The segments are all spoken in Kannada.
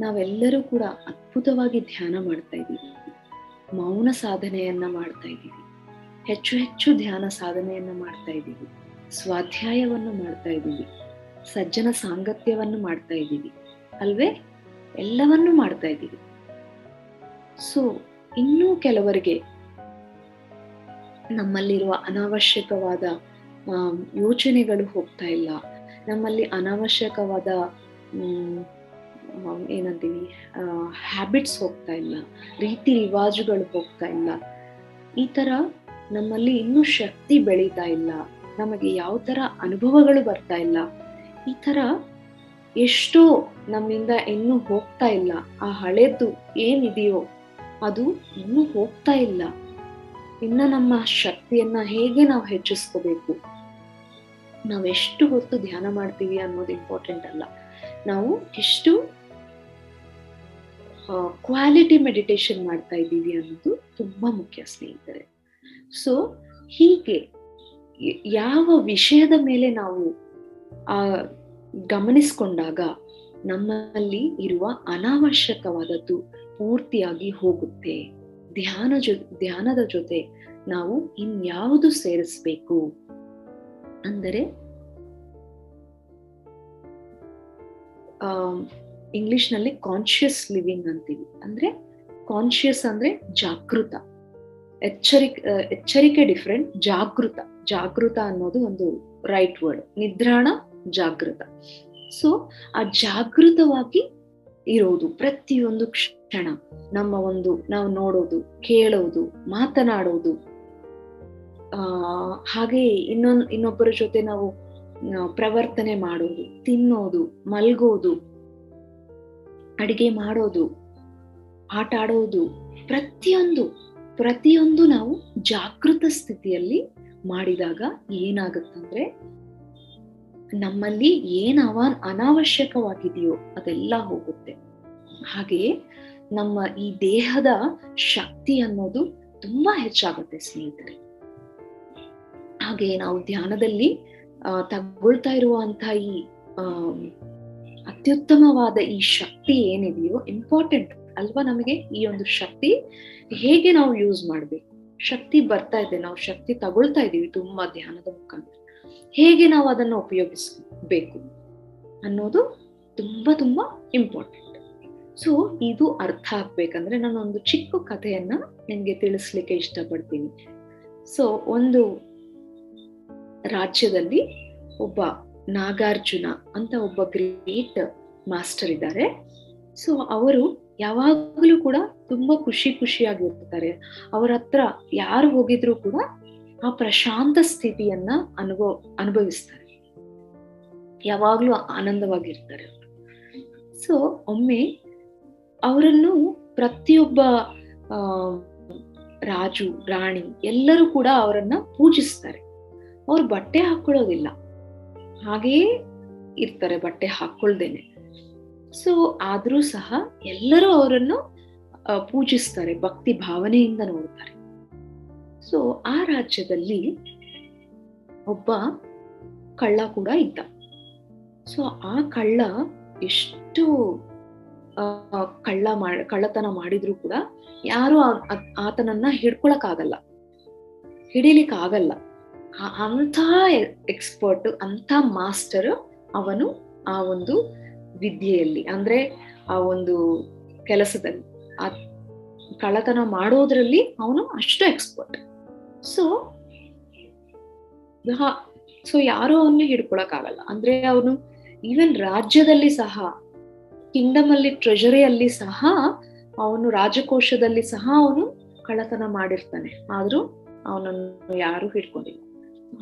ನಾವೆಲ್ಲರೂ ಕೂಡ ಅದ್ಭುತವಾಗಿ ಧ್ಯಾನ ಮಾಡ್ತಾ ಇದ್ದೀವಿ, ಮೌನ ಸಾಧನೆಯನ್ನ ಮಾಡ್ತಾ ಇದ್ದೀವಿ, ಹೆಚ್ಚು ಹೆಚ್ಚು ಧ್ಯಾನ ಸಾಧನೆಯನ್ನ ಮಾಡ್ತಾ ಇದ್ದೀವಿ, ಸ್ವಾಧ್ಯಾಯವನ್ನು ಮಾಡ್ತಾ ಇದ್ದೀವಿ, ಸಜ್ಜನ ಸಾಂಗತ್ಯವನ್ನು ಮಾಡ್ತಾ ಇದ್ದೀವಿ ಅಲ್ವೇ? ಎಲ್ಲವನ್ನೂ ಮಾಡ್ತಾ ಇದ್ದೀವಿ. ಸೊ ಇನ್ನೂ ಕೆಲವರಿಗೆ ನಮ್ಮಲ್ಲಿರುವ ಅನಾವಶ್ಯಕವಾದ ಯೋಚನೆಗಳು ಹೋಗ್ತಾ ಇಲ್ಲ, ನಮ್ಮಲ್ಲಿ ಅನಾವಶ್ಯಕವಾದ ಏನಂತೀವಿ ಹ್ಯಾಬಿಟ್ಸ್ ಹೋಗ್ತಾ ಇಲ್ಲ, ರೀತಿ ರಿವಾಜುಗಳು ಹೋಗ್ತಾ ಇಲ್ಲ, ಈ ತರ ನಮ್ಮಲ್ಲಿ ಇನ್ನೂ ಶಕ್ತಿ ಬೆಳೀತಾ ಇಲ್ಲ, ನಮಗೆ ಯಾವ ತರ ಅನುಭವಗಳು ಬರ್ತಾ ಇಲ್ಲ, ಈ ತರ ಎಷ್ಟೋ ನಮ್ಮಿಂದ ಇನ್ನೂ ಹೋಗ್ತಾ ಇಲ್ಲ. ಆ ಹಳೇದು ಏನಿದೆಯೋ ಅದು ಇನ್ನೂ ಹೋಗ್ತಾ ಇಲ್ಲ. ಇನ್ನ ನಮ್ಮ ಶಕ್ತಿಯನ್ನ ಹೇಗೆ ನಾವು ಹೆಚ್ಚಿಸ್ಕೋಬೇಕು, ನಾವೆಷ್ಟು ಹೊತ್ತು ಧ್ಯಾನ ಮಾಡ್ತೀವಿ ಅನ್ನೋದು ಇಂಪಾರ್ಟೆಂಟ್ ಅಲ್ಲ, ನಾವು ಎಷ್ಟು ಕ್ವಾಲಿಟಿ ಮೆಡಿಟೇಷನ್ ಮಾಡ್ತಾ ಇದ್ದೀವಿ ಅನ್ನೋದು ತುಂಬಾ ಮುಖ್ಯ ಸ್ನೇಹಿತರೆ. ಸೊ ಹೀಗೆ ಯಾವ ವಿಷಯದ ಮೇಲೆ ನಾವು ಗಮನಿಸ್ಕೊಂಡಾಗ ನಮ್ಮಲ್ಲಿ ಇರುವ ಅನಾವಶ್ಯಕವಾದದ್ದು ಪೂರ್ತಿಯಾಗಿ ಹೋಗುತ್ತೆ. ಧ್ಯಾನದ ಜೊತೆ ನಾವು ಇನ್ಯಾವುದು ಸೇರಿಸ್ಬೇಕು ಅಂದರೆ, ಇಂಗ್ಲಿಷ್ ನಲ್ಲಿ ಕಾನ್ಶಿಯಸ್ ಲಿವಿಂಗ್ ಅಂತೀವಿ. ಅಂದ್ರೆ ಕಾನ್ಶಿಯಸ್ ಅಂದ್ರೆ ಜಾಗೃತ, ಎಚ್ಚರಿಕೆ ಡಿಫ್ರೆಂಟ್, ಜಾಗೃತ ಅನ್ನೋದು ಒಂದು ರೈಟ್ ವರ್ಡ್, ನಿದ್ರಾಣ ಜಾಗೃತ. ಸೊ ಆ ಜಾಗೃತವಾಗಿ ಇರೋದು ಪ್ರತಿಯೊಂದು ಕ್ಷಣ, ನಾವು ನೋಡೋದು, ಕೇಳೋದು, ಮಾತನಾಡೋದು, ಹಾಗೆ ಇನ್ನೊಬ್ಬರ ಜೊತೆ ನಾವು ಪ್ರವರ್ತನೆ ಮಾಡೋದು, ತಿನ್ನೋದು, ಮಲ್ಗೋದು, ಅಡಿಗೆ ಮಾಡೋದು, ಆಟ ಆಡೋದು, ಪ್ರತಿಯೊಂದು ನಾವು ಜಾಗೃತ ಸ್ಥಿತಿಯಲ್ಲಿ ಮಾಡಿದಾಗ ಏನಾಗುತ್ತಂದ್ರೆ ನಮ್ಮಲ್ಲಿ ಅನಾವಶ್ಯಕವಾಗಿದೆಯೋ ಅದೆಲ್ಲ ಹೋಗುತ್ತೆ. ಹಾಗೆಯೇ ನಮ್ಮ ಈ ದೇಹದ ಶಕ್ತಿ ಅನ್ನೋದು ತುಂಬಾ ಹೆಚ್ಚಾಗುತ್ತೆ ಸ್ನೇಹಿತರೆ. ಹಾಗೆ ನಾವು ಧ್ಯಾನದಲ್ಲಿ ತಗೊಳ್ತಾ ಇರುವಂತಹ ಈ ಅತ್ಯುತ್ತಮವಾದ ಈ ಶಕ್ತಿ ಏನಿದೆಯೋ ಇಂಪಾರ್ಟೆಂಟ್ ಅಲ್ವಾ ನಮಗೆ? ಈ ಒಂದು ಶಕ್ತಿ ಹೇಗೆ ನಾವು ಯೂಸ್ ಮಾಡ್ಬೇಕು, ಶಕ್ತಿ ಬರ್ತಾ ಇದೆ, ನಾವು ಶಕ್ತಿ ತಗೊಳ್ತಾ ಇದೀವಿ ತುಂಬಾ ಧ್ಯಾನದ ಮುಖಾಂತರ, ಹೇಗೆ ನಾವು ಅದನ್ನ ಉಪಯೋಗಿಸ್ಬೇಕು ಅನ್ನೋದು ತುಂಬಾ ತುಂಬಾ ಇಂಪಾರ್ಟೆಂಟ್. ಸೊ ಇದು ಅರ್ಥ ಆಗ್ಬೇಕಂದ್ರೆ ನಾನೊಂದು ಚಿಕ್ಕ ಕಥೆಯನ್ನ ನಿಮ್ಗೆ ತಿಳಿಸ್ಲಿಕ್ಕೆ ಇಷ್ಟಪಡ್ತೀನಿ. ಸೊ ಒಂದು ರಾಜ್ಯದಲ್ಲಿ ಒಬ್ಬ ನಾಗಾರ್ಜುನ ಅಂತ ಒಬ್ಬ ಗ್ರೇಟ್ ಮಾಸ್ಟರ್ ಇದ್ದಾರೆ. ಸೊ ಅವರು ಯಾವಾಗಲೂ ಕೂಡ ತುಂಬಾ ಖುಷಿಯಾಗಿರ್ತಾರೆ. ಅವರ ಹತ್ರ ಯಾರು ಹೋಗಿದ್ರು ಕೂಡ ಆ ಪ್ರಶಾಂತ ಸ್ಥಿತಿಯನ್ನ ಅನುಭವಿಸ್ತಾರೆ, ಯಾವಾಗ್ಲೂ ಆನಂದವಾಗಿರ್ತಾರೆ. ಸೊ ಒಮ್ಮೆ ಅವರನ್ನು ಪ್ರತಿಯೊಬ್ಬ ರಾಜು ರಾಣಿ ಎಲ್ಲರೂ ಕೂಡ ಅವರನ್ನ ಪೂಜಿಸ್ತಾರೆ. ಅವ್ರು ಬಟ್ಟೆ ಹಾಕೊಳ್ಳೋದಿಲ್ಲ, ಹಾಗೆಯೇ ಇರ್ತಾರೆ ಬಟ್ಟೆ ಹಾಕೊಳ್ದೇನೆ. ಸೊ ಆದ್ರೂ ಸಹ ಎಲ್ಲರೂ ಅವರನ್ನು ಪೂಜಿಸ್ತಾರೆ, ಭಕ್ತಿ ಭಾವನೆಯಿಂದ ನೋಡ್ತಾರೆ. ಸೊ ಆ ರಾಜ್ಯದಲ್ಲಿ ಒಬ್ಬ ಕಳ್ಳ ಕೂಡ ಇದ್ದ. ಸೊ ಆ ಕಳ್ಳ ಎಷ್ಟು ಕಳ್ಳತನ ಮಾಡಿದ್ರು ಕೂಡ ಯಾರು ಆತನನ್ನ ಹಿಡಿಲಿಕ್ಕೆ ಆಗಲ್ಲ. ಅಂಥ ಎಕ್ಸ್ಪರ್ಟ್, ಅಂಥ ಮಾಸ್ಟರ್ ಅವನು ಆ ಒಂದು ವಿದ್ಯೆಯಲ್ಲಿ, ಅಂದ್ರೆ ಆ ಒಂದು ಕೆಲಸದಲ್ಲಿ, ಆ ಕಳ್ಳತನ ಮಾಡೋದ್ರಲ್ಲಿ ಅವನು ಅಷ್ಟು ಎಕ್ಸ್ಪರ್ಟ್. ಸೊ ಯಾರು ಅವನ್ನ ಹಿಡ್ಕೊಳಕ್ಕಾಗಲ್ಲ. ಅಂದ್ರೆ ಅವನು ಈವನ್ ರಾಜ್ಯದಲ್ಲಿ ಸಹ, ಕಿಂಗ್ಡಮ್ ಅಲ್ಲಿ, ಟ್ರೆಜರಿಯಲ್ಲಿ ಸಹ, ಅವನು ರಾಜಕೋಶದಲ್ಲಿ ಸಹ ಅವನು ಕಳ್ಳತನ ಮಾಡಿರ್ತಾನೆ, ಆದ್ರೂ ಅವನನ್ನು ಯಾರು ಹಿಡ್ಕೊಂಡಿಲ್ಲ.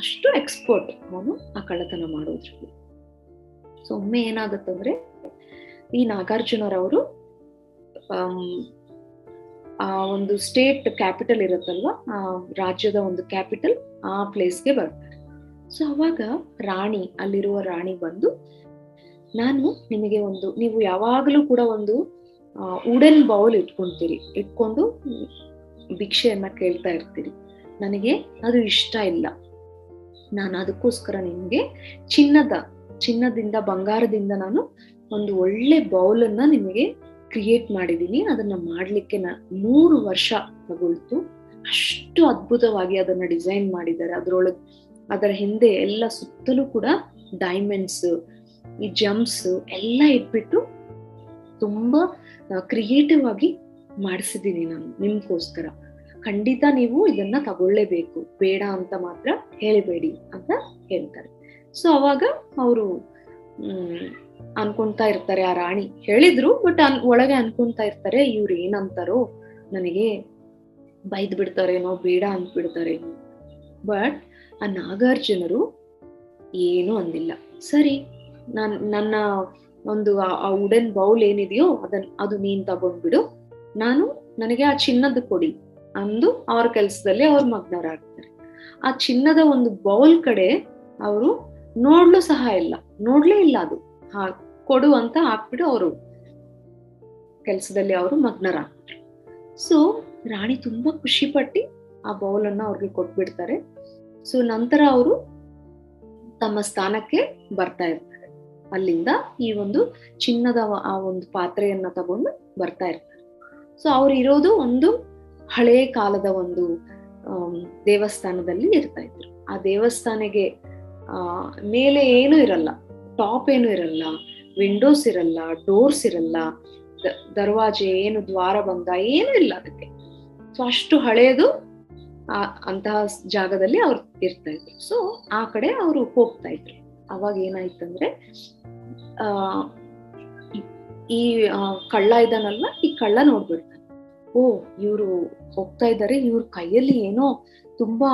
ಅಷ್ಟು ಎಕ್ಸ್ಪರ್ಟ್ ಅವನು ಆ ಕಳ್ಳತನ ಮಾಡೋದ್ರಲ್ಲಿ. ಸೊ ಒಮ್ಮೆ ಏನಾಗುತ್ತಂದ್ರೆ ಈ ನಾಗಾರ್ಜುನರವರು ಆ ಒಂದು ಸ್ಟೇಟ್ ಕ್ಯಾಪಿಟಲ್ ಇರುತ್ತಲ್ವಾ, ಆ ರಾಜ್ಯದ ಒಂದು ಕ್ಯಾಪಿಟಲ್, ಆ ಪ್ಲೇಸ್ಗೆ ಬರ್ತಾರೆ. ಸೊ ಅವಾಗ ಅಲ್ಲಿರುವ ರಾಣಿ ಬಂದು, ನಾನು ನಿಮಗೆ ನೀವು ಯಾವಾಗಲೂ ಕೂಡ ಒಂದು ವುಡನ್ ಬೌಲ್ ಇಟ್ಕೊಂಡು ಭಿಕ್ಷೆಯನ್ನ ಕೇಳ್ತಾ ಇರ್ತೀರಿ, ನನಗೆ ಅದು ಇಷ್ಟ ಇಲ್ಲ. ನಾನು ಅದಕ್ಕೋಸ್ಕರ ನಿಮ್ಗೆ ಚಿನ್ನದಿಂದ, ಬಂಗಾರದಿಂದ ನಾನು ಒಂದು ಒಳ್ಳೆ ಬೌಲನ್ನ ನಿಮಗೆ ಕ್ರಿಯೇಟ್ ಮಾಡಿದೀನಿ. ಅದನ್ನ ಮಾಡ್ಲಿಕ್ಕೆ 3 ವರ್ಷ ತಗೊಳ್ತು. ಅಷ್ಟು ಅದ್ಭುತವಾಗಿ ಅದನ್ನ ಡಿಸೈನ್ ಮಾಡಿದ್ದಾರೆ. ಅದರ ಹಿಂದೆ ಎಲ್ಲ ಸುತ್ತಲೂ ಕೂಡ ಡೈಮಂಡ್ಸ್, ಈ ಜಂಪ್ಸ್ ಎಲ್ಲ ಇಟ್ಬಿಟ್ಟು ತುಂಬಾ ಕ್ರಿಯೇಟಿವ್ ಆಗಿ ಮಾಡಿಸಿದೀನಿ ನಾನು ನಿಮ್ಗೋಸ್ಕರ. ಖಂಡಿತ ನೀವು ಇದನ್ನ ತಗೊಳ್ಳೇಬೇಕು, ಬೇಡ ಅಂತ ಮಾತ್ರ ಹೇಳಬೇಡಿ ಅಂತ ಹೇಳ್ತಾರೆ. ಸೊ ಅವಾಗ ಅವರು ಅನ್ಕೊಂತಾ ಇರ್ತಾರೆ, ಆ ರಾಣಿ ಹೇಳಿದ್ರು, ಬಟ್ ಒಳಗೆ ಅನ್ಕೊಂತಾ ಇರ್ತಾರೆ, ಇವ್ರು ಏನಂತಾರೋ, ನನಗೆ ಬೈದ್ ಬಿಡ್ತಾರೇನೋ, ಬೇಡ ಅಂದ್ಬಿಡ್ತಾರೇನೋ. ಬಟ್ ಆ ನಾಗಾರ್ಜುನರು ಏನು ಅಂದಿಲ್ಲ. ಸರಿ, ನನ್ನ ಒಂದು ಆ ವುಡನ್ ಬೌಲ್ ಏನಿದೆಯೋ ಅದು ನೀನ್ ತಗೊಂಡ್ಬಿಡು, ನನಗೆ ಆ ಚಿನ್ನದ ಕೊಡಿ ಅಂದು ಅವ್ರ ಕೆಲ್ಸದಲ್ಲಿ ಅವ್ರ ಮಗ್ನರಾಗ್ತಾರೆ. ಆ ಚಿನ್ನದ ಒಂದು ಬೌಲ್ ಕಡೆ ಅವರು ನೋಡ್ಲೇ ಇಲ್ಲ. ಅದು ಕೊಡು ಅಂತ ಹಾಕ್ಬಿಟ್ಟು ಅವರು ಕೆಲ್ಸದಲ್ಲಿ ಅವರು ಮಗ್ನರಾಗ್ತಾರೆ. ಸೊ ರಾಣಿ ತುಂಬಾ ಖುಷಿ ಪಟ್ಟಿ ಆ ಬೌಲ್ ಅನ್ನ ಅವ್ರಿಗೆ ಕೊಟ್ಬಿಡ್ತಾರೆ. ಸೊ ನಂತರ ಅವರು ತಮ್ಮ ಸ್ಥಾನಕ್ಕೆ ಬರ್ತಾ ಇರ್ತಾರೆ. ಅಲ್ಲಿಂದ ಈ ಒಂದು ಚಿನ್ನದ ಆ ಒಂದು ಪಾತ್ರೆಯನ್ನ ತಗೊಂಡು ಬರ್ತಾ ಇರ್ತಾರೆ. ಸೊ ಅವ್ರು ಇರೋದು ಒಂದು ಹಳೇ ಕಾಲದ ಒಂದು ದೇವಸ್ಥಾನದಲ್ಲಿ ಇರ್ತಾ ಇದ್ರು. ಆ ದೇವಸ್ಥಾನಕ್ಕೆ ಮೇಲೆ ಏನು ಇರಲ್ಲ, ಟಾಪ್ ಏನು ಇರಲ್ಲ, ವಿಂಡೋಸ್ ಇರಲ್ಲ, ಡೋರ್ಸ್ ಇರಲ್ಲ, ದರ್ವಾಜೆ ಏನು ದ್ವಾರ ಬಂದ ಏನು ಇಲ್ಲ ಅದಕ್ಕೆ. ಸೊ ಅಷ್ಟು ಹಳೇದು ಅಂತಹ ಜಾಗದಲ್ಲಿ ಅವ್ರು ಇರ್ತಾ ಇದ್ರು. ಸೊ ಆ ಕಡೆ ಅವರು ಹೋಗ್ತಾ ಇದ್ರು. ಅವಾಗ ಏನಾಯ್ತಂದ್ರೆ ಈ ಕಳ್ಳ ಇದಾನಲ್ವಾ, ಈ ಕಳ್ಳ ನೋಡ್ಬಿಡ್ತಾನೆ. ಓ, ಇವ್ರು ಹೋಗ್ತಾ ಇದ್ದಾರೆ, ಇವ್ರ ಕೈಯಲ್ಲಿ ಏನೋ ತುಂಬಾ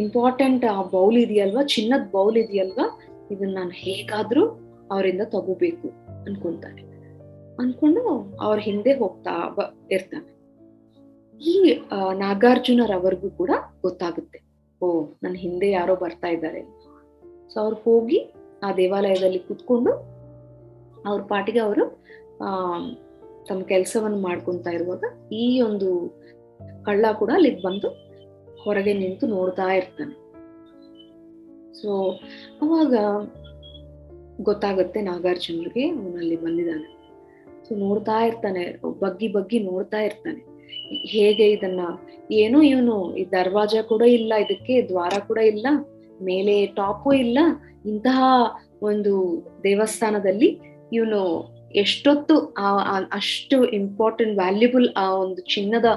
ಇಂಪಾರ್ಟೆಂಟ್ ಆ ಬೌಲ್ ಇದೆಯಲ್ವಾ, ಚಿನ್ನದ ಬೌಲ್ ಇದೆಯಲ್ವಾ, ಇದನ್ನ ನಾನು ಹೇಗಾದ್ರೂ ಅವರಿಂದ ತಗೋಬೇಕು ಅನ್ಕೊಂಡು ಅವ್ರ ಹಿಂದೆ ಹೋಗ್ತಾ ಇರ್ತಾನೆ. ಈ ನಾಗಾರ್ಜುನರವರೆಗೂ ಕೂಡ ಗೊತ್ತಾಗುತ್ತೆ, ಓ, ನನ್ನ ಹಿಂದೆ ಯಾರೋ ಬರ್ತಾ ಇದ್ದಾರೆ. ಸೊ ಅವ್ರು ಹೋಗಿ ಆ ದೇವಾಲಯದಲ್ಲಿ ಕುತ್ಕೊಂಡು ಅವ್ರ ಪಾಟಿಗೆ ಅವರು ತಮ್ಮ ಕೆಲಸವನ್ನು ಮಾಡ್ಕೊಂತ ಇರುವಾಗ ಈ ಒಂದು ಕಳ್ಳ ಕೂಡ ಅಲ್ಲಿಗೆ ಬಂದು ಹೊರಗೆ ನಿಂತು ನೋಡ್ತಾ ಇರ್ತಾನೆ. ಸೊ ಅವಾಗ ಗೊತ್ತಾಗುತ್ತೆ ನಾಗಾರ್ಜುನ್ರಿಗೆ ಅವನಲ್ಲಿ ಬಂದಿದ್ದಾನೆ. ಸೊ ನೋಡ್ತಾ ಇರ್ತಾನೆ, ಬಗ್ಗಿ ನೋಡ್ತಾ ಇರ್ತಾನೆ, ಹೇಗೆ ಇದನ್ನ ಏನೋ ಇವನು ಈ ದರ್ವಾಜ ಕೂಡ ಇಲ್ಲ, ಇದಕ್ಕೆ ದ್ವಾರ ಕೂಡ ಇಲ್ಲ, ಮೇಲೆ ಟಾಪು ಇಲ್ಲ, ಇಂತಹ ಒಂದು ದೇವಸ್ಥಾನದಲ್ಲಿ ಇವನು ಎಷ್ಟೊತ್ತು ಅಷ್ಟು ಇಂಪಾರ್ಟೆಂಟ್ ವ್ಯಾಲ್ಯೂಬಲ್ ಆ ಒಂದು ಚಿನ್ನದ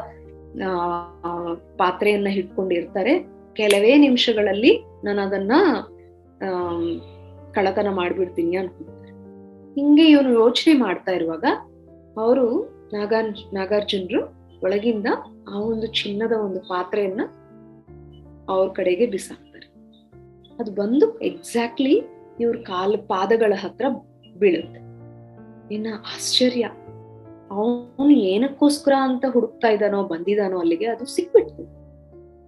ಪಾತ್ರೆಯನ್ನ ಹಿಡ್ಕೊಂಡಿರ್ತಾರೆ. ಕೆಲವೇ ನಿಮಿಷಗಳಲ್ಲಿ ನಾನು ಅದನ್ನ ಕಳ್ಳತನ ಮಾಡ್ಬಿಡ್ತೀನಿ ಅನ್ಕೊಂತಾರೆ. ಹಿಂಗೆ ಇವನು ಯೋಚನೆ ಮಾಡ್ತಾ ಇರುವಾಗ ಅವರು ನಾಗಾರ್ಜುನರು ಒಳಗಿಂದ ಆ ಒಂದು ಚಿನ್ನದ ಒಂದು ಪಾತ್ರೆಯನ್ನ ಅವ್ರ ಕಡೆಗೆ ಬಿಸಾಕ್ತಾರೆ. ಅದು ಬಂದು ಎಕ್ಸಾಕ್ಟ್ಲಿ ಇವ್ರ ಪಾದಗಳ ಹತ್ರ ಬೀಳುತ್ತೆ. ಇನ್ನ ಆಶ್ಚರ್ಯ, ಅವನು ಏನಕ್ಕೋಸ್ಕರ ಅಂತ ಹುಡುಕ್ತಾ ಇದ್ದಾನೋ, ಬಂದಿದ್ದಾನೋ ಅಲ್ಲಿಗೆ, ಅದು ಸಿಕ್ಬಿಡ್ತು.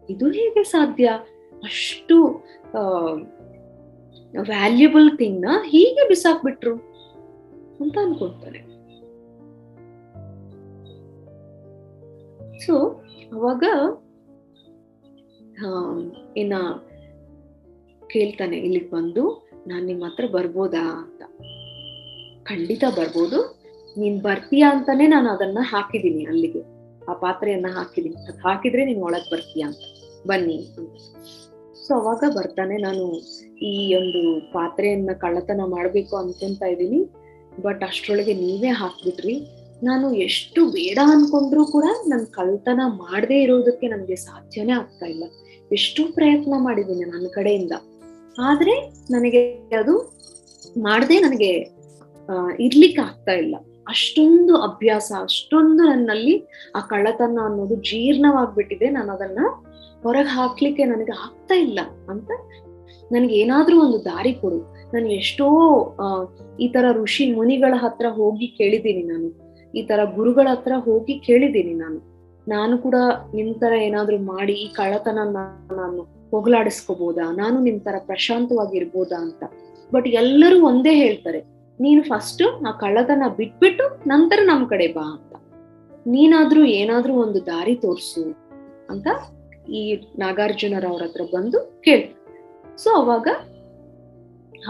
ಇದು ಹೇಗೆ ಸಾಧ್ಯ, ಅಷ್ಟು ವ್ಯಾಲ್ಯೂಬಲ್ ಥಿಂಗ್ ನ ಹೀಗೆ ಬಿಸಾಕ್ಬಿಟ್ರು ಅಂತ ಅನ್ಕೊಳ್ತಾನೆ. ಸೊ ಅವಾಗ ಇನ್ನ ಕೇಳ್ತಾನೆ, ಇಲ್ಲಿಗೆ ಬಂದು ನಾನ್ ನಿಮ್ಮ ಹತ್ರ ಬರ್ಬೋದಾ ಅಂತ. ಖಂಡಿತ ಬರ್ಬೋದು, ನೀನ್ ಬರ್ತೀಯಾ ಅಂತಾನೆ ನಾನು ಅದನ್ನ ಹಾಕಿದೀನಿ, ಅಲ್ಲಿಗೆ ಆ ಪಾತ್ರೆಯನ್ನ ಹಾಕಿದೀನಿ, ಅದ್ ಹಾಕಿದ್ರೆ ನೀನ್ ಒಳಗ್ ಬರ್ತೀಯಾ ಅಂತ, ಬನ್ನಿ ಅಂತ. ಸೊ ಅವಾಗ ಬರ್ತಾನೆ, ನಾನು ಈ ಒಂದು ಪಾತ್ರೆಯನ್ನ ಕಳ್ಳತನ ಮಾಡ್ಬೇಕು ಅನ್ಕೊಂತ ಇದ್ದೀನಿ, ಬಟ್ ಅಷ್ಟ್ರೊಳಗೆ ನೀವೇ ಹಾಕ್ಬಿಟ್ರಿ. ನಾನು ಎಷ್ಟು ಬೇಡ ಅನ್ಕೊಂಡ್ರು ಕೂಡ ನನ್ ಕಳ್ಳತನ ಮಾಡದೇ ಇರೋದಕ್ಕೆ ನನ್ಗೆ ಸಾಧ್ಯನೇ ಆಗ್ತಾ ಇಲ್ಲ. ಎಷ್ಟು ಪ್ರಯತ್ನ ಮಾಡಿದ್ದೀನಿ ನನ್ನ ಕಡೆಯಿಂದ, ಆದ್ರೆ ನನಗೆ ಅದು ಮಾಡದೆ ನನಗೆ ಇರ್ಲಿಕ್ಕೆ ಆಗ್ತಾ ಇಲ್ಲ. ಅಷ್ಟೊಂದು ಅಭ್ಯಾಸ, ಅಷ್ಟೊಂದು ನನ್ನಲ್ಲಿ ಆ ಕಳ್ಳತನ ಅನ್ನೋದು ಜೀರ್ಣವಾಗ್ಬಿಟ್ಟಿದೆ. ನಾನು ಅದನ್ನ ಹೊರಗೆ ಹಾಕ್ಲಿಕ್ಕೆ ನನಗೆ ಆಗ್ತಾ ಇಲ್ಲ ಅಂತ, ನನ್ಗೆ ಏನಾದ್ರೂ ಒಂದು ದಾರಿ ಕೊಡು. ನಾನು ಎಷ್ಟೋ ಈ ತರ ಋಷಿ ಮುನಿಗಳ ಹತ್ರ ಹೋಗಿ ಕೇಳಿದ್ದೀನಿ, ನಾನು ಈ ತರ ಗುರುಗಳ ಹತ್ರ ಹೋಗಿ ಕೇಳಿದ್ದೀನಿ, ನಾನು ಕೂಡ ನಿಮ್ ತರ ಏನಾದ್ರು ಮಾಡಿ ಈ ಕಳ್ಳತನ ನಾನು ಹೋಗ್ಲಾಡಿಸ್ಕೋಬೋದಾ, ನಾನು ನಿಮ್ ತರ ಪ್ರಶಾಂತವಾಗಿರ್ಬೋದಾ ಅಂತ. ಬಟ್ ಎಲ್ಲರೂ ಒಂದೇ ಹೇಳ್ತಾರೆ, ನೀನು ಫಸ್ಟ್ ಆ ಕಳ್ಳತನ ಬಿಟ್ಬಿಟ್ಟು ನಂತರ ನಮ್ ಕಡೆ ಬಾ ಅಂತ, ನೀನಾದ್ರೂ ಏನಾದ್ರೂ ಒಂದು ದಾರಿ ತೋರ್ಸು ಅಂತ ಈ ನಾಗಾರ್ಜುನರವ್ರ ಹತ್ರ ಬಂದು ಕೇಳ್ತಾರೆ. ಸೊ ಅವಾಗ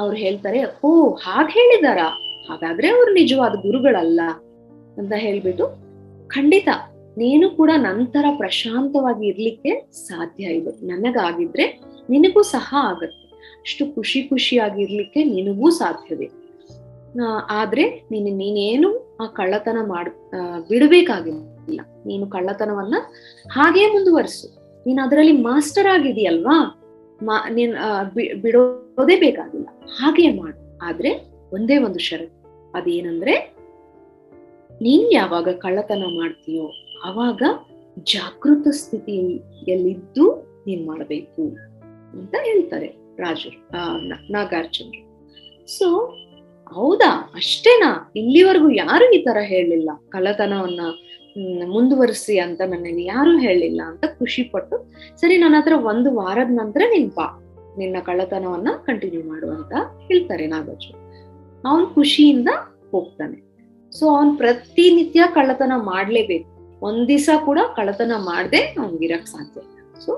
ಅವ್ರು ಹೇಳ್ತಾರೆ, ಓ ಹಾಗೆ ಹೇಳಿದಾರ, ಹಾಗಾದ್ರೆ ಅವ್ರು ನಿಜವಾದ ಗುರುಗಳಲ್ಲ ಅಂತ ಹೇಳ್ಬಿಟ್ಟು, ಖಂಡಿತ ನೀನು ಕೂಡ ನಂತರ ಪ್ರಶಾಂತವಾಗಿ ಇರ್ಲಿಕ್ಕೆ ಸಾಧ್ಯ ಇದೆ. ನನಗಾಗಿದ್ರೆ ನಿನಗೂ ಸಹ ಆಗತ್ತೆ. ಅಷ್ಟು ಖುಷಿಯಾಗಿರ್ಲಿಕ್ಕೆ ನಿನಗೂ ಸಾಧ್ಯವಿದೆ. ಆದ್ರೆ ನೀನೇನು ಆ ಕಳ್ಳತನ ಬಿಡಬೇಕಾಗಿಲ್ಲ. ನೀನು ಕಳ್ಳತನವನ್ನ ಹಾಗೇ ಮುಂದುವರಿಸು. ನೀನ್ ಅದರಲ್ಲಿ ಮಾಸ್ಟರ್ ಆಗಿದೆಯಲ್ವಾ, ನೀನ್ ಬಿಡೋದೇ ಬೇಕಾಗಿಲ್ಲ, ಹಾಗೆ ಮಾಡು. ಆದ್ರೆ ಒಂದೇ ಒಂದು ಷರತ್ತು, ಅದೇನಂದ್ರೆ ನೀನ್ ಯಾವಾಗ ಕಳ್ಳತನ ಮಾಡ್ತೀಯೋ ಅವಾಗ ಜಾಗೃತ ಸ್ಥಿತಿಯಲ್ಲಿದ್ದು ನೀನ್ ಮಾಡಬೇಕು ಅಂತ ಹೇಳ್ತಾರೆ ನಾಗಾರ್ಜುನರು. ಸೊ ಹೌದಾ, ಅಷ್ಟೇನಾ? ಇಲ್ಲಿವರೆಗೂ ಯಾರು ಈ ತರ ಹೇಳಿಲ್ಲ, ಕಳ್ಳತನವನ್ನ ಮುಂದುವರಿಸಿ ಅಂತ ನನಗೆ ಯಾರು ಹೇಳಿಲ್ಲ ಅಂತ ಖುಷಿ ಪಟ್ಟು, ಸರಿ ನನ್ನ ಹತ್ರ 1 ವಾರದ ನಂತರ ನಿನ್ನ ಕಳ್ಳತನವನ್ನ ಕಂಟಿನ್ಯೂ ಮಾಡು ಅಂತ ಹೇಳ್ತಾರೆ ನಾಗಾರ್ಜುನ. ಅವನ್ ಖುಷಿಯಿಂದ ಹೋಗ್ತಾನೆ. ಸೊ ಅವನ್ ಪ್ರತಿನಿತ್ಯ ಕಳ್ಳತನ ಮಾಡ್ಲೇಬೇಕು, ಒಂದ್ ದಿವಸ ಕೂಡ ಕಳ್ಳತನ ಮಾಡದೆ ಅವನ್ಗಿರಕ್ ಸಾಧ್ಯ. ಸೊ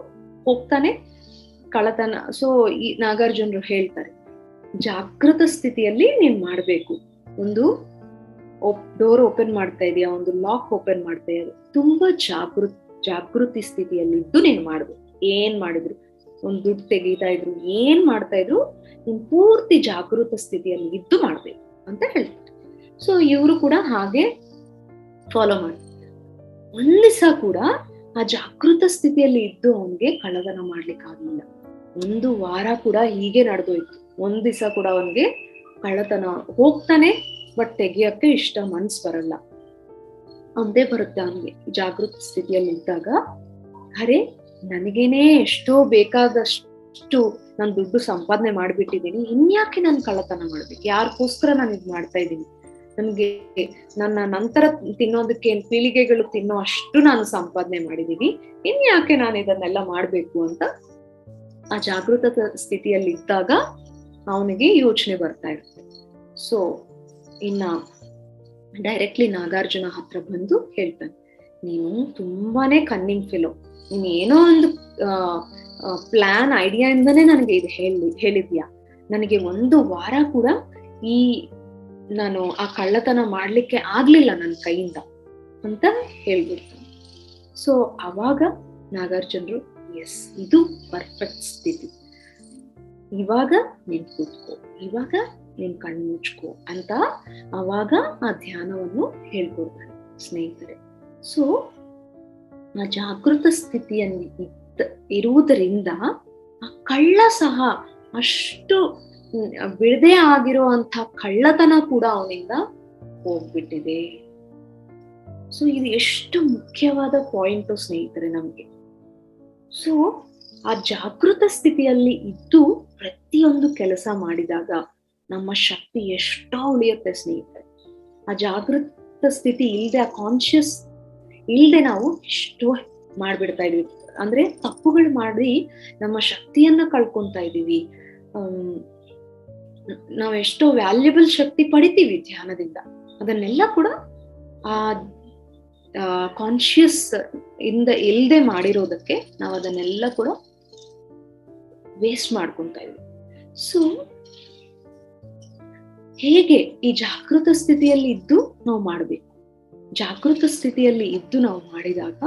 ಹೋಗ್ತಾನೆ ಕಳ್ಳತನ. ಸೊ ಈ ನಾಗಾರ್ಜುನರು ಹೇಳ್ತಾರೆ, ಜಾಗೃತ ಸ್ಥಿತಿಯಲ್ಲಿ ನೀನ್ ಮಾಡ್ಬೇಕು. ಒಂದು ಡೋರ್ ಓಪನ್ ಮಾಡ್ತಾ ಇದೀಯ, ಒಂದು ಲಾಕ್ ಓಪನ್ ಮಾಡ್ತಾ ಇದೀಯ, ತುಂಬಾ ಜಾಗೃತಿ ಸ್ಥಿತಿಯಲ್ಲಿ ಇದ್ದು ನೀನ್ ಮಾಡ್ಬೇಕು. ಏನ್ ಮಾಡಿದ್ರು, ಒಂದ್ ದುಡ್ಡು ತೆಗೀತಾ ಇದ್ರು, ಏನ್ ಮಾಡ್ತಾ ಇದ್ರು, ನೀನ್ ಪೂರ್ತಿ ಜಾಗೃತ ಸ್ಥಿತಿಯಲ್ಲಿ ಇದ್ದು ಮಾಡ್ಬೇಕು ಅಂತ ಹೇಳ್ತಾರೆ. ಸೊ ಇವರು ಕೂಡ ಹಾಗೆ ಫಾಲೋ ಮಾಡ್ತಾರೆ. ಒಂದ್ ದಿವಸ ಕೂಡ ಆ ಜಾಗೃತ ಸ್ಥಿತಿಯಲ್ಲಿ ಇದ್ದು ಅವನ್ಗೆ ಕಳ್ಳತನ ಮಾಡ್ಲಿಕ್ಕೆ ಆಗ್ಲಿಲ್ಲ. 1 ವಾರ ಕೂಡ ಹೀಗೆ ನಡೆದೋಯ್ತು. ಒಂದ್ ದಿವಸ ಕೂಡ ಅವನ್ಗೆ ಕಳ್ಳತನ ಹೋಗ್ತಾನೆ, ಬಟ್ ತೆಗಿಯಕ್ಕೆ ಮನ್ಸ್ ಬರಲ್ಲ. ಅಂದೇ ಬರುತ್ತೆ ಅವನ್ಗೆ ಜಾಗೃತ ಸ್ಥಿತಿಯಲ್ಲಿ ಇದ್ದಾಗ, ಅರೆ ನನಗೇನೆ ಎಷ್ಟೋ ಬೇಕಾದಷ್ಟು ನಾನು ದುಡ್ಡು ಸಂಪಾದನೆ ಮಾಡ್ಬಿಟ್ಟಿದ್ದೀನಿ, ಇನ್ಯಾಕೆ ನಾನು ಕಳ್ಳತನ ಮಾಡ್ಬೇಕು? ಯಾರಿಗೋಸ್ಕರ ನಾನು ಇದ್ ಮಾಡ್ತಾ ಇದ್ದೀನಿ? ನನ್ಗೆ ನನ್ನ ನಂತರ ತಿನ್ನೋದಕ್ಕೆ ಪೀಳಿಗೆಗಳು ತಿನ್ನೋ ಅಷ್ಟು ನಾನು ಸಂಪಾದನೆ ಮಾಡಿದೀನಿ, ಇನ್ಯಾಕೆ ನಾನು ಇದನ್ನೆಲ್ಲ ಮಾಡ್ಬೇಕು ಅಂತ ಆ ಜಾಗೃತ ಸ್ಥಿತಿಯಲ್ಲಿ ಇದ್ದಾಗ ಅವನಿಗೆ ಯೋಚನೆ ಬರ್ತಾ ಇರುತ್ತೆ. ಸೊ ಇನ್ನ ಡೈರೆಕ್ಟ್ಲಿ ನಾಗಾರ್ಜುನ ಹತ್ರ ಬಂದು ಹೇಳ್ತಾನೆ, ನೀನು ತುಂಬಾನೇ ಕನ್ನಿಂಗ್ ಫೆಲೋ, ನೀನ್ ಏನೋ ಒಂದು ಪ್ಲಾನ್ ಐಡಿಯಾ ಇಂದನೇ ನನಗೆ ಇದು ಹೇಳಿದ್ಯಾ. ನನಗೆ 1 ವಾರ ಕೂಡ ನಾನು ಆ ಕಳ್ಳತನ ಮಾಡ್ಲಿಕ್ಕೆ ಆಗ್ಲಿಲ್ಲ ನನ್ನ ಕೈಯಿಂದ ಅಂತ ಹೇಳ್ಬಿಡ್ತಾನೆ. ಸೊ ಅವಾಗ ನಾಗಾರ್ಜುನರು, ಎಸ್, ಇದು ಪರ್ಫೆಕ್ಟ್ ಸ್ಥಿತಿ, ಇವಾಗ ನೀನ್ ಕೂತ್ಕೋ, ಇವಾಗ ನೀನ್ ಕಣ್ಣು ಮುಚ್ಕೋ ಅಂತ ಅವಾಗ ಆ ಧ್ಯಾನವನ್ನು ಹೇಳ್ಕೊಡ್ತಾರೆ ಸ್ನೇಹಿತರೆ. ಸೊ ಆ ಜಾಗೃತ ಸ್ಥಿತಿಯಲ್ಲಿ ಇರುವುದರಿಂದ ಆ ಕಳ್ಳ ಸಹ ಅಷ್ಟು ಬಿಡದೆ ಆಗಿರುವಂತ ಕಳ್ಳತನ ಕೂಡ ಅವನಿಂದ ಹೋಗ್ಬಿಟ್ಟಿದೆ. ಸೊ ಇದು ಎಷ್ಟು ಮುಖ್ಯವಾದ ಪಾಯಿಂಟ್ ಸ್ನೇಹಿತರೆ ನಮ್ಗೆ. ಸೊ ಆ ಜಾಗೃತ ಸ್ಥಿತಿಯಲ್ಲಿ ಇದ್ದು ಪ್ರತಿಯೊಂದು ಕೆಲಸ ಮಾಡಿದಾಗ ನಮ್ಮ ಶಕ್ತಿ ಎಷ್ಟೋ ಉಳಿಯುತ್ತೆ ಸ್ನೇಹಿತರೆ. ಆ ಜಾಗೃತ ಸ್ಥಿತಿ ಇಲ್ದೆ, ಆ ಕಾನ್ಶಿಯಸ್ ಇಲ್ದೆ ನಾವು ಎಷ್ಟೋ ಮಾಡ್ಬಿಡ್ತಾ ಇದೀವಿ. ಅಂದ್ರೆ ತಪ್ಪುಗಳು ಮಾಡಿ ನಮ್ಮ ಶಕ್ತಿಯನ್ನ ಕಳ್ಕೊಂತಾ ಇದೀವಿ. ನಾವ್ ಎಷ್ಟೋ ವ್ಯಾಲ್ಯೂಬಲ್ ಶಕ್ತಿ ಪಡಿತೀವಿ ಧ್ಯಾನದಿಂದ. ಅದನ್ನೆಲ್ಲ ಕೂಡ ಆ ಕಾನ್ಶಿಯಸ್ ಇಂದ ಇಲ್ದೆ ಮಾಡಿರೋದಕ್ಕೆ ನಾವು ಅದನ್ನೆಲ್ಲ ಕೂಡ ವೇಸ್ಟ್ ಮಾಡ್ಕೊಂತ ಇದೀವಿ. ಸೊ ಹೇಗೆ ಈ ಜಾಗೃತ ಸ್ಥಿತಿಯಲ್ಲಿ ಇದ್ದು ನಾವು ಮಾಡ್ಬೇಕು. ಜಾಗೃತ ಸ್ಥಿತಿಯಲ್ಲಿ ಇದ್ದು ನಾವು ಮಾಡಿದಾಗ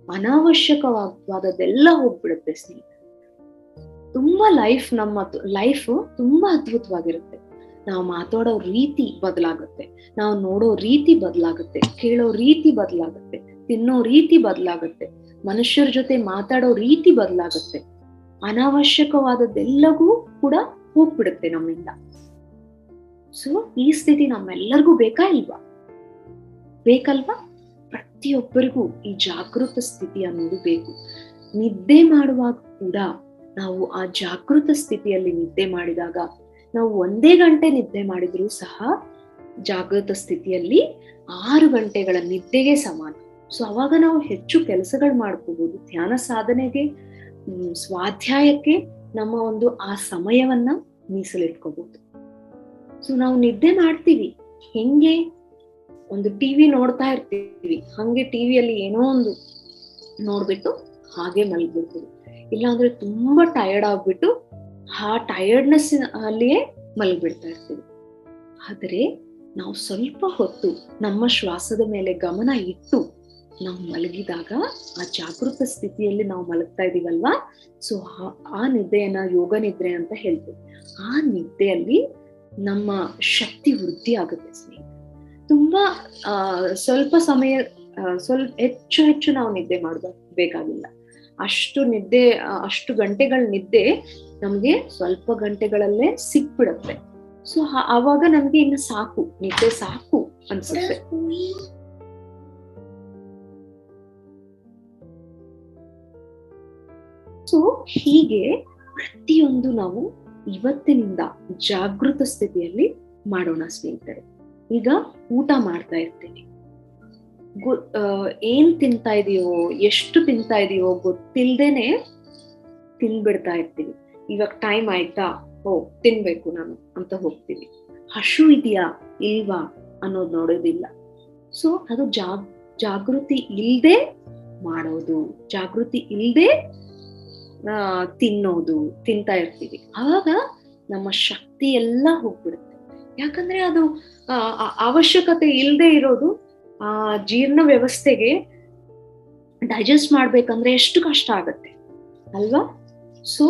ಅನಾವಶ್ಯಕವಾದದೆಲ್ಲ ಹೋಗ್ಬಿಡುತ್ತೆ ಸ್ನೇಹಿತರೆ. ತುಂಬಾ ನಮ್ಮ ಲೈಫ್ ತುಂಬಾ ಅದ್ಭುತವಾಗಿರುತ್ತೆ. ನಾವು ಮಾತಾಡೋ ರೀತಿ ಬದಲಾಗುತ್ತೆ, ನಾವು ನೋಡೋ ರೀತಿ ಬದಲಾಗುತ್ತೆ, ಕೇಳೋ ರೀತಿ ಬದಲಾಗುತ್ತೆ, ತಿನ್ನೋ ರೀತಿ ಬದಲಾಗುತ್ತೆ, ಮನುಷ್ಯರ ಜೊತೆ ಮಾತಾಡೋ ರೀತಿ ಬದಲಾಗುತ್ತೆ. ಅನಾವಶ್ಯಕವಾದದ್ದೆಲ್ಲವೂ ಕೂಡ ಹೋಗ್ಬಿಡುತ್ತೆ ನಮ್ಮಿಂದ. ಸೊ ಈ ಸ್ಥಿತಿ ನಮ್ಮೆಲ್ಲರಿಗೂ ಬೇಕಲ್ವಾ? ಪ್ರತಿಯೊಬ್ಬರಿಗೂ ಈ ಜಾಗೃತ ಸ್ಥಿತಿ ಅನ್ನೋದು ಬೇಕು. ನಿದ್ದೆ ಮಾಡುವಾಗ ಕೂಡ ನಾವು ಆ ಜಾಗೃತ ಸ್ಥಿತಿಯಲ್ಲಿ ನಿದ್ದೆ ಮಾಡಿದಾಗ, ನಾವು 1 ಗಂಟೆ ನಿದ್ದೆ ಮಾಡಿದ್ರೂ ಸಹ ಜಾಗೃತ ಸ್ಥಿತಿಯಲ್ಲಿ 6 ಗಂಟೆಗಳ ನಿದ್ದೆಗೆ ಸಮಾನ. ಸೊ ಅವಾಗ ನಾವು ಹೆಚ್ಚು ಕೆಲಸಗಳು ಮಾಡ್ಕೋಬಹುದು. ಧ್ಯಾನ ಸಾಧನೆಗೆ, ಸ್ವಾಧ್ಯಾಯಕ್ಕೆ ನಮ್ಮ ಆ ಸಮಯವನ್ನ ಮೀಸಲಿಟ್ಕೋಬಹುದು. ಸೊ ನಾವು ನಿದ್ದೆ ಮಾಡ್ತೀವಿ, ಹೆಂಗೆ ಒಂದು ಟಿವಿ ನೋಡ್ತಾ ಇರ್ತೀವಿ, ಹಂಗೆ ಟಿವಿಯಲ್ಲಿ ಏನೋ ಒಂದು ನೋಡ್ಬಿಟ್ಟು ಹಾಗೆ ಮಲಗ್ಬಿಡ್ತೀವಿ. ಇಲ್ಲಾಂದ್ರೆ ತುಂಬಾ ಟಯರ್ಡ್ ಆಗ್ಬಿಟ್ಟು ಆ ಟಯರ್ಡ್ನೆಸ್ ಅಲ್ಲಿಯೇ ಮಲಗ್ಬಿಡ್ತಾ ಇರ್ತೀವಿ. ಆದ್ರೆ ನಾವು ಸ್ವಲ್ಪ ಹೊತ್ತು ನಮ್ಮ ಶ್ವಾಸದ ಮೇಲೆ ಗಮನ ಇಟ್ಟು ನಾವು ಮಲಗಿದಾಗ ಆ ಜಾಗೃತ ಸ್ಥಿತಿಯಲ್ಲಿ ನಾವು ಮಲಗ್ತಾ ಇದೀವಲ್ವಾ, ಸೊ ಆ ನಿದ್ದೆಯನ್ನ ಯೋಗ ನಿದ್ರೆ ಅಂತ ಹೇಳ್ತೀವಿ. ಆ ನಿದ್ದೆಯಲ್ಲಿ ನಮ್ಮ ಶಕ್ತಿ ವೃದ್ಧಿ ಆಗುತ್ತೆ ಸ್ನೇಹಿತರೆ. ತುಂಬಾ ಸ್ವಲ್ಪ ಸಮಯ ಸ್ವಲ್ಪ ಹೆಚ್ಚು ನಾವು ನಿದ್ದೆ ಮಾಡಬೇಕಾಗಿಲ್ಲ. ಅಷ್ಟು ಗಂಟೆಗಳ ನಿದ್ದೆ ನಮ್ಗೆ ಸ್ವಲ್ಪ ಗಂಟೆಗಳಲ್ಲೇ ಸಿಕ್ಬಿಡತ್ತೆ. ಸೊ ಆವಾಗ ನಮ್ಗೆ ಇನ್ನು ಸಾಕು, ನಿದ್ದೆ ಸಾಕು ಅನ್ಸುತ್ತೆ. ಸೊ ಹೀಗೆ ಪ್ರತಿಯೊಂದು ನಾವು ಇವತ್ತಿನಿಂದ ಜಾಗೃತ ಸ್ಥಿತಿಯಲ್ಲಿ ಮಾಡೋಣ ಸ್ನೇಹಿತರೆ. ಈಗ ಊಟ ಮಾಡ್ತಾ ಇರ್ತೀನಿ, ಏನ್ ತಿಂತಾ ಇದೀಯೋ, ಎಷ್ಟು ತಿಂತಾ ಇದೀಯೋ ಗೊತ್ತಿಲ್ದೇನೆ ತಿನ್ಬಿಡ್ತಾ ಇರ್ತೀವಿ. ಇವಾಗ ಟೈಮ್ ಆಯ್ತಾ, ತಿನ್ಬೇಕು ನಾನು ಅಂತ ಹೋಗ್ತೀವಿ. ಹಶು ಇದೆಯಾ ಇಲ್ವಾ ಅನ್ನೋದು ನೋಡೋದಿಲ್ಲ. ಸೊ ಅದು ಜಾಗೃತಿ ಇಲ್ದೆ ಮಾಡೋದು, ಜಾಗೃತಿ ಇಲ್ದೆ ತಿಂತಾ ಇರ್ತೀವಿ. ಆವಾಗ ನಮ್ಮ ಶಕ್ತಿ ಎಲ್ಲ ಹೋಗ್ಬಿಡುತ್ತೆ. ಯಾಕಂದ್ರೆ ಅದು ಅವಶ್ಯಕತೆ ಇಲ್ದೆ ಇರೋದು ಆ ಜೀರ್ಣ ವ್ಯವಸ್ಥೆಗೆ ಡೈಜೆಸ್ಟ್ ಮಾಡ್ಬೇಕಂದ್ರೆ ಎಷ್ಟು ಕಷ್ಟ ಆಗತ್ತೆ ಅಲ್ವಾ. ಸೊ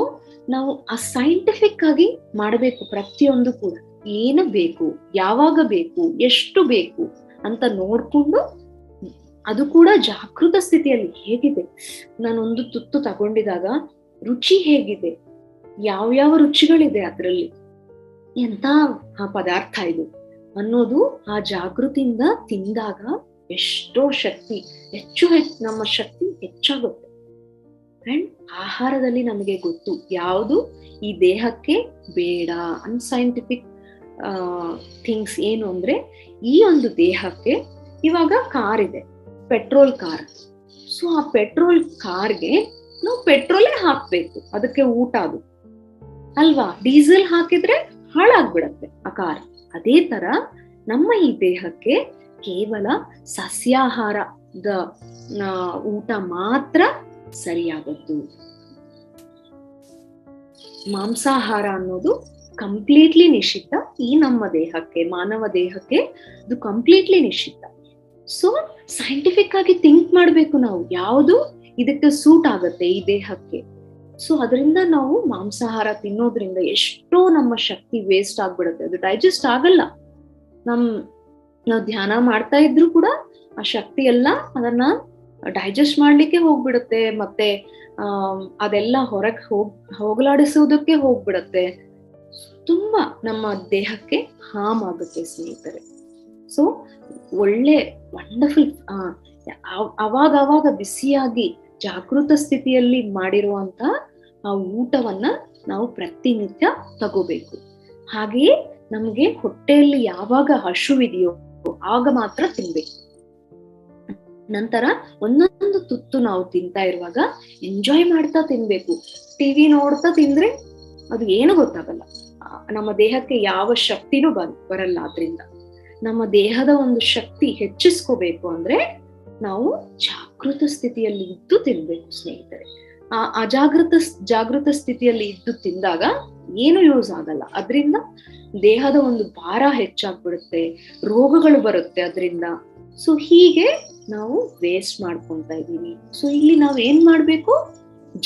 ನಾವು ಆ ಸೈಂಟಿಫಿಕ್ ಆಗಿ ಮಾಡಬೇಕು ಪ್ರತಿಯೊಂದು ಕೂಡ. ಏನು ಬೇಕು, ಯಾವಾಗ ಬೇಕು, ಎಷ್ಟು ಬೇಕು ಅಂತ ನೋಡ್ಕೊಂಡು, ಅದು ಕೂಡ ಜಾಗೃತ ಸ್ಥಿತಿಯಲ್ಲಿ ಹೇಗಿದೆ. ನಾನೊಂದು ತುತ್ತು ತಗೊಂಡಿದಾಗ ರುಚಿ ಹೇಗಿದೆ, ಯಾವ್ಯಾವ ರುಚಿಗಳಿದೆ ಅದರಲ್ಲಿ, ಎಂತ ಪದಾರ್ಥ ಇದು ಅನ್ನೋದು ಆ ಜಾಗೃತಿಯಿಂದ ತಿಂದಾಗ ಎಷ್ಟೋ ಶಕ್ತಿ ಹೆಚ್ಚು ನಮ್ಮ ಶಕ್ತಿ ಹೆಚ್ಚಾಗುತ್ತೆ. ಅಂಡ್ ಆಹಾರದಲ್ಲಿ ನಮಗೆ ಗೊತ್ತು ಯಾವುದು ಈ ದೇಹಕ್ಕೆ ಬೇಡ. ಅನ್ಸೈಂಟಿಫಿಕ್ ಥಿಂಗ್ಸ್ ಏನು ಅಂದ್ರೆ, ಈ ಒಂದು ದೇಹಕ್ಕೆ ಇವಾಗ ಕಾರ್ ಇದೆ, ಪೆಟ್ರೋಲ್ ಕಾರ್. ಸೊ ಆ ಪೆಟ್ರೋಲ್ ಕಾರ್ಗೆ ನಾವು ಪೆಟ್ರೋಲೇ ಹಾಕ್ಬೇಕು, ಅದಕ್ಕೆ ಊಟ ಅದು ಅಲ್ವಾ. ಡೀಸೆಲ್ ಹಾಕಿದ್ರೆ ಹಾಳಾಗ್ಬಿಡತ್ತೆ ಆ ಕಾರ್. ಅದೇ ತರ ನಮ್ಮ ಈ ದೇಹಕ್ಕೆ ಕೇವಲ ಸಸ್ಯಾಹಾರದ ಊಟ ಮಾತ್ರ ಸರಿಯಾದದ್ದು. ಮಾಂಸಾಹಾರ ಅನ್ನೋದು ಕಂಪ್ಲೀಟ್ಲಿ ನಿಷಿದ್ಧ. ಈ ನಮ್ಮ ದೇಹಕ್ಕೆ, ಮಾನವ ದೇಹಕ್ಕೆ ಅದು ಕಂಪ್ಲೀಟ್ಲಿ ನಿಷಿದ್ಧ. ಸೊ ಸೈಂಟಿಫಿಕ್ ಆಗಿ ಥಿಂಕ್ ಮಾಡ್ಬೇಕು ನಾವು, ಯಾವುದು ಇದಕ್ಕೆ ಸೂಟ್ ಆಗತ್ತೆ ಈ ದೇಹಕ್ಕೆ. ಸೊ ಅದರಿಂದ ನಾವು ಮಾಂಸಾಹಾರ ತಿನ್ನೋದ್ರಿಂದ ಎಷ್ಟೋ ನಮ್ಮ ಶಕ್ತಿ ವೇಸ್ಟ್ ಆಗ್ಬಿಡುತ್ತೆ, ಅದು ಡೈಜೆಸ್ಟ್ ಆಗಲ್ಲ. ನಾವು ಧ್ಯಾನ ಮಾಡ್ತಾ ಇದ್ರು ಕೂಡ ಆ ಶಕ್ತಿ ಎಲ್ಲ ಅದನ್ನ ಡೈಜೆಸ್ಟ್ ಮಾಡ್ಲಿಕ್ಕೆ ಹೋಗ್ಬಿಡುತ್ತೆ, ಮತ್ತೆ ಅದೆಲ್ಲ ಹೊರಗೆ ಹೋಗಲಾಡಿಸೋದಕ್ಕೆ ಹೋಗ್ಬಿಡತ್ತೆ. ತುಂಬಾ ನಮ್ಮ ದೇಹಕ್ಕೆ ಹಾರ್ಮ್ ಆಗುತ್ತೆ ಸ್ನೇಹಿತರೆ. ಸೊ ಒಳ್ಳೆ ವಂಡರ್ಫುಲ್ ಅವಾಗ ಬಿಸಿಯಾಗಿ ಜಾಗೃತ ಸ್ಥಿತಿಯಲ್ಲಿ ಮಾಡಿರುವಂತ ಆ ಊಟವನ್ನ ನಾವು ಪ್ರತಿನಿತ್ಯ ತಗೋಬೇಕು. ಹಾಗೆಯೇ ನಮ್ಗೆ ಹೊಟ್ಟೆಯಲ್ಲಿ ಯಾವಾಗ ಹಶುವಿದೆಯೋ ಆಗ ಮಾತ್ರ ತಿನ್ಬೇಕು. ನಂತರ ಒಂದೊಂದು ತುತ್ತು ನಾವು ತಿಂತಾ ಇರುವಾಗ ಎಂಜಾಯ್ ಮಾಡ್ತಾ ತಿನ್ಬೇಕು. ಟಿವಿ ನೋಡ್ತಾ ತಿಂದ್ರೆ ಅದು ಏನು ಗೊತ್ತಾಗಲ್ಲ, ನಮ್ಮ ದೇಹಕ್ಕೆ ಯಾವ ಶಕ್ತಿನೂ ಬರಲ್ಲ. ಆದ್ರಿಂದ ನಮ್ಮ ದೇಹದ ಒಂದು ಶಕ್ತಿ ಹೆಚ್ಚಿಸ್ಕೋಬೇಕು ಅಂದ್ರೆ ನಾವು ಜಾಗೃತ ಸ್ಥಿತಿಯಲ್ಲಿ ಇದ್ದು ತಿನ್ಬೇಕು ಸ್ನೇಹಿತರೆ. ಜಾಗೃತ ಸ್ಥಿತಿಯಲ್ಲಿ ಇದ್ದು ತಿಂದಾಗ ಏನು ಯೂಸ್ ಆಗಲ್ಲ. ಅದರಿಂದ ದೇಹದ ಒಂದು ಭಾರ ಹೆಚ್ಚಾಗ್ಬಿಡುತ್ತೆ, ರೋಗಗಳು ಬರುತ್ತೆ ಅದರಿಂದ. ಸೊ ಹೀಗೆ ನಾವು ವೇಸ್ಟ್ ಮಾಡ್ಕೊಂತಾ ಇದೀವಿ. ಸೊ ಇಲ್ಲಿ ನಾವ್ ಏನ್ ಮಾಡ್ಬೇಕು,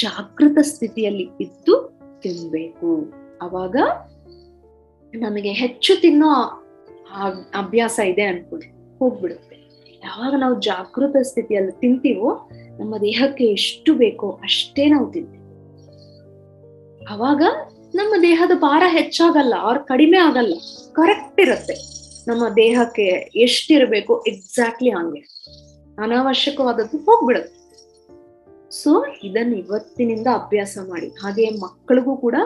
ಜಾಗೃತ ಸ್ಥಿತಿಯಲ್ಲಿ ಇದ್ದು ತಿನ್ಬೇಕು. ಅವಾಗ ನಮಗೆ ಹೆಚ್ಚು ತಿನ್ನೋ ಅಭ್ಯಾಸ ಇದೆ ಅನ್ಕೊಳ್ಳಿ, ಹೋಗ್ಬಿಡುತ್ತೆ. ಯಾವಾಗ ನಾವು ಜಾಗೃತ ಸ್ಥಿತಿಯಲ್ಲಿ ತಿಂತೀವೋ ನಮ್ಮ ದೇಹಕ್ಕೆ ಎಷ್ಟು ಬೇಕೋ ಅಷ್ಟೇ ನಾವು ತಿಂತೀವಿ. ಅವಾಗ ನಮ್ಮ ದೇಹದ ಭಾರ ಹೆಚ್ಚಾಗಲ್ಲ, ಅವ್ರ ಕಡಿಮೆ ಆಗಲ್ಲ, ಕರೆಕ್ಟ್ ಇರುತ್ತೆ. ನಮ್ಮ ದೇಹಕ್ಕೆ ಎಷ್ಟಿರಬೇಕು ಎಕ್ಸಾಕ್ಟ್ಲಿ ಹಂಗೆ, ಅನಾವಶ್ಯಕವಾದದ್ದು ಹೋಗ್ಬಿಡುತ್ತೆ. ಸೊ ಇದನ್ನ ಇವತ್ತಿನಿಂದ ಅಭ್ಯಾಸ ಮಾಡಿ. ಹಾಗೆ ಮಕ್ಕಳಿಗೂ ಕೂಡ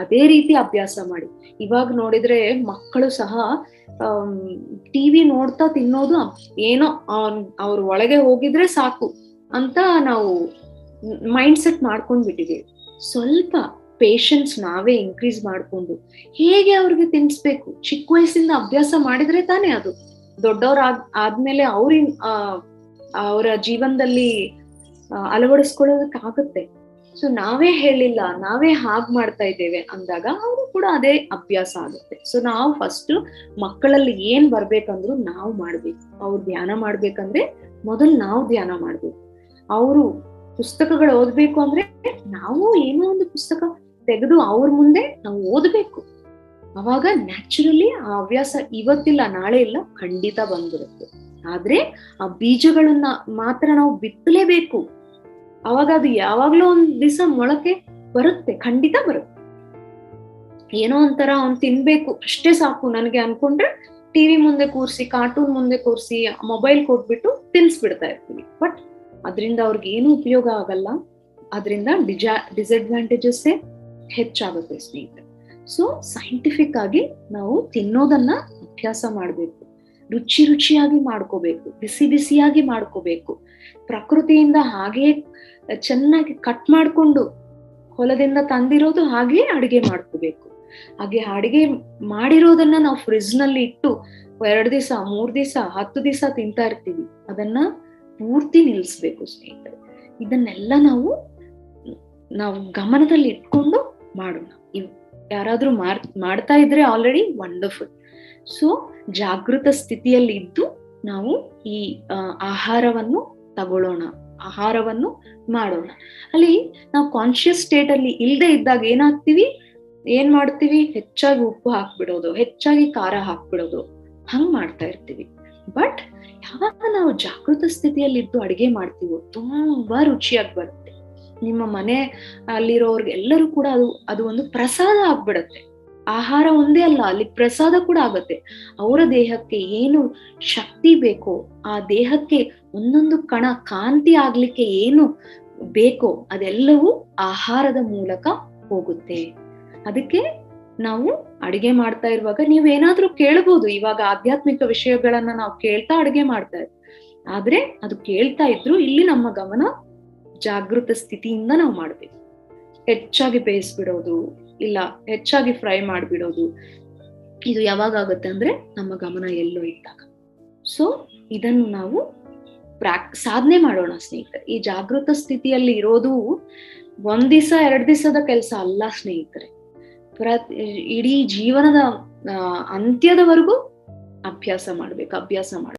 ಅದೇ ರೀತಿ ಅಭ್ಯಾಸ ಮಾಡಿ. ಇವಾಗ ನೋಡಿದ್ರೆ ಮಕ್ಕಳು ಸಹ ಟಿವಿ ನೋಡ್ತಾ ತಿನ್ನೋದು ಏನೋ ಅವ್ರ ಒಳಗೆ ಹೋಗಿದ್ರೆ ಸಾಕು ಅಂತ ನಾವು ಮೈಂಡ್ ಸೆಟ್ ಮಾಡ್ಕೊಂಡ್ ಬಿಟ್ಟಿದ್ದೀವಿ. ಸ್ವಲ್ಪ ಪೇಶನ್ಸ್ ನಾವೇ ಇನ್ಕ್ರೀಸ್ ಮಾಡ್ಕೊಂಡು ಹೇಗೆ ಅವ್ರಿಗೆ ತಿನ್ಸ್ಬೇಕು, ಚಿಕ್ಕ ವಯಸ್ಸಿಂದ ಅಭ್ಯಾಸ ಮಾಡಿದ್ರೆ ತಾನೇ ಅದು ದೊಡ್ಡವ್ರ ಆದ್ಮೇಲೆ ಅವರ ಜೀವನದಲ್ಲಿ ಅಳವಡಿಸ್ಕೊಳ್ಳೋದಕ್ಕಾಗತ್ತೆ. ಸೊ ನಾವೇ ಹೇಳಿಲ್ಲ, ನಾವೇ ಹಾಗ್ ಮಾಡ್ತಾ ಇದ್ದೇವೆ ಅಂದಾಗ ಅವರು ಕೂಡ ಅದೇ ಅಭ್ಯಾಸ ಆಗುತ್ತೆ. ಸೊ ನಾವು ಫಸ್ಟ್ ಮಕ್ಕಳಲ್ಲಿ ಏನ್ ಬರ್ಬೇಕಂದ್ರು ನಾವು ಮಾಡ್ಬೇಕು. ಅವ್ರು ಧ್ಯಾನ ಮಾಡ್ಬೇಕಂದ್ರೆ ಮೊದಲು ನಾವು ಧ್ಯಾನ ಮಾಡ್ಬೇಕು. ಅವರು ಪುಸ್ತಕಗಳು ಓದ್ಬೇಕು ಅಂದ್ರೆ ನಾವು ಏನೋ ಒಂದು ಪುಸ್ತಕ ತೆಗೆದು ಅವ್ರ ಮುಂದೆ ನಾವು ಓದ್ಬೇಕು. ಅವಾಗ ನ್ಯಾಚುರಲಿ ಆ ಹವ್ಯಾಸ ಇವತ್ತಿಲ್ಲ ನಾಳೆ ಇಲ್ಲ ಖಂಡಿತ ಬಂದ್ಬಿಡುತ್ತೆ. ಆದ್ರೆ ಆ ಬೀಜಗಳನ್ನ ಮಾತ್ರ ನಾವು ಬಿತ್ತಲೇಬೇಕು. ಅವಾಗ ಅದು ಯಾವಾಗ್ಲೂ ಒಂದ್ ದಿವಸ ಮೊಳಕೆ ಬರುತ್ತೆ, ಖಂಡಿತ ಬರುತ್ತೆ. ಏನೋ ಒಂಥರ ಅವ್ನ್ ತಿನ್ಬೇಕು ಅಷ್ಟೇ ಸಾಕು ನನಗೆ ಅನ್ಕೊಂಡ್ರೆ ಟಿವಿ ಮುಂದೆ ಕೂರ್ಸಿ, ಕಾರ್ಟೂನ್ ಮುಂದೆ ಕೂರ್ಸಿ, ಮೊಬೈಲ್ ಕೊಟ್ಬಿಟ್ಟು ತಿನ್ಸ್ಬಿಡ್ತಾ ಇರ್ತೀವಿ. ಬಟ್ ಅದರಿಂದ ಅವ್ರಿಗೆ ಏನು ಉಪಯೋಗ ಆಗಲ್ಲ. ಅದರಿಂದ ಡಿಸ್ಅಡ್ವಾಂಟೇಜಸ್ ಹೆಚ್ಚಾಗುತ್ತೆ ಸ್ನೇಹಿತರೆ. ಸೊ ಸೈಂಟಿಫಿಕ್ ಆಗಿ ನಾವು ತಿನ್ನೋದನ್ನ ಅಭ್ಯಾಸ ಮಾಡ್ಬೇಕು. ರುಚಿಯಾಗಿ ಮಾಡ್ಕೋಬೇಕು, ಬಿಸಿಯಾಗಿ ಮಾಡ್ಕೋಬೇಕು. ಪ್ರಕೃತಿಯಿಂದ ಹಾಗೆ ಚೆನ್ನಾಗಿ ಕಟ್ ಮಾಡ್ಕೊಂಡು ಹೊಲದಿಂದ ತಂದಿರೋದು ಹಾಗೆ ಅಡಿಗೆ ಮಾಡ್ಕೋಬೇಕು. ಹಾಗೆ ಅಡಿಗೆ ಮಾಡಿರೋದನ್ನ ನಾವು ಫ್ರಿಜ್ ನಲ್ಲಿ ಇಟ್ಟು 2 ದಿವಸ 3 ದಿವಸ 10 ದಿವಸ ತಿಂತಾ ಇರ್ತೀವಿ. ಅದನ್ನ ಪೂರ್ತಿ ನಿಲ್ಲಿಸ್ಬೇಕು ಸ್ನೇಹಿತರೆ. ಇದನ್ನೆಲ್ಲ ನಾವು ಗಮನದಲ್ಲಿ ಇಟ್ಕೊಂಡು ಮಾಡೋಣ. ಯಾರಾದ್ರೂ ಮಾಡ್ತಾ ಇದ್ರೆ ಆಲ್ರೆಡಿ ವಂಡರ್ಫುಲ್. ಸೊ ಜಾಗೃತ ಸ್ಥಿತಿಯಲ್ಲಿ ಇದ್ದು ನಾವು ಈ ಆಹಾರವನ್ನು ತಗೊಳ್ಳೋಣ, ಆಹಾರವನ್ನು ಮಾಡೋಣ. ಅಲ್ಲಿ ನಾವು ಕಾನ್ಶಿಯಸ್ ಸ್ಟೇಟ್ ಅಲ್ಲಿ ಇಲ್ಲದೆ ಇದ್ದಾಗ ಏನ್ ಮಾಡ್ತೀವಿ, ಹೆಚ್ಚಾಗಿ ಉಪ್ಪು ಹಾಕ್ಬಿಡೋದು, ಹೆಚ್ಚಾಗಿ ಖಾರ ಹಾಕ್ಬಿಡೋದು, ಹಂಗ್ ಮಾಡ್ತಾ ಇರ್ತೀವಿ. ಬಟ್ ಯಾವಾಗ ನಾವು ಜಾಗೃತ ಸ್ಥಿತಿಯಲ್ಲಿ ಇದ್ದು ಅಡಿಗೆ ಮಾಡ್ತೀವೋ ತುಂಬಾ ರುಚಿಯಾಗಿ ಬರುತ್ತೆ. ನಿಮ್ಮ ಮನೆ ಅಲ್ಲಿರೋರ್ಗೆಲ್ಲರೂ ಕೂಡ ಅದು ಒಂದು ಪ್ರಸಾದ ಆಗ್ಬಿಡತ್ತೆ. ಆಹಾರ ಒಂದೇ ಅಲ್ಲ, ಅಲ್ಲಿ ಪ್ರಸಾದ ಕೂಡ ಆಗತ್ತೆ. ಅವರ ದೇಹಕ್ಕೆ ಏನು ಶಕ್ತಿ ಬೇಕೋ, ಆ ದೇಹಕ್ಕೆ ಒಂದೊಂದು ಕಣ ಕಾಂತಿ ಆಗ್ಲಿಕ್ಕೆ ಏನು ಬೇಕೋ ಅದೆಲ್ಲವೂ ಆಹಾರದ ಮೂಲಕ ಹೋಗುತ್ತೆ. ಅದಕ್ಕೆ ನಾವು ಅಡಿಗೆ ಮಾಡ್ತಾ ಇರುವಾಗ ನೀವೇನಾದ್ರೂ ಕೇಳ್ಬೋದು. ಇವಾಗ ಆಧ್ಯಾತ್ಮಿಕ ವಿಷಯಗಳನ್ನ ನಾವು ಕೇಳ್ತಾ ಅಡಿಗೆ ಮಾಡ್ತಾ ಇದ್ವಿ. ಆದ್ರೆ ಅದು ಕೇಳ್ತಾ ಇದ್ರು ಇಲ್ಲಿ ನಮ್ಮ ಗಮನ ಜಾಗೃತ ಸ್ಥಿತಿಯಿಂದ ನಾವು ಮಾಡ್ಬೇಕು. ಹೆಚ್ಚಾಗಿ ಬೇಯಿಸ್ಬಿಡೋದು, ಇಲ್ಲ ಹೆಚ್ಚಾಗಿ ಫ್ರೈ ಮಾಡ್ಬಿಡೋದು, ಇದು ಯಾವಾಗ ಆಗುತ್ತೆ ಅಂದ್ರೆ ನಮ್ಮ ಗಮನ ಎಲ್ಲೋ ಇದ್ದಾಗ. ಸೊ ಇದನ್ನು ನಾವು ಸಾಧನೆ ಮಾಡೋಣ ಸ್ನೇಹಿತರೆ. ಈ ಜಾಗೃತ ಸ್ಥಿತಿಯಲ್ಲಿ ಇರೋದು 1 ದಿವಸ 2 ದಿವಸದ ಕೆಲಸ ಅಲ್ಲ ಸ್ನೇಹಿತರೆ. ಇಡೀ ಜೀವನದ ಅಂತ್ಯದವರೆಗೂ ಅಭ್ಯಾಸ ಮಾಡ್ಬೇಕು.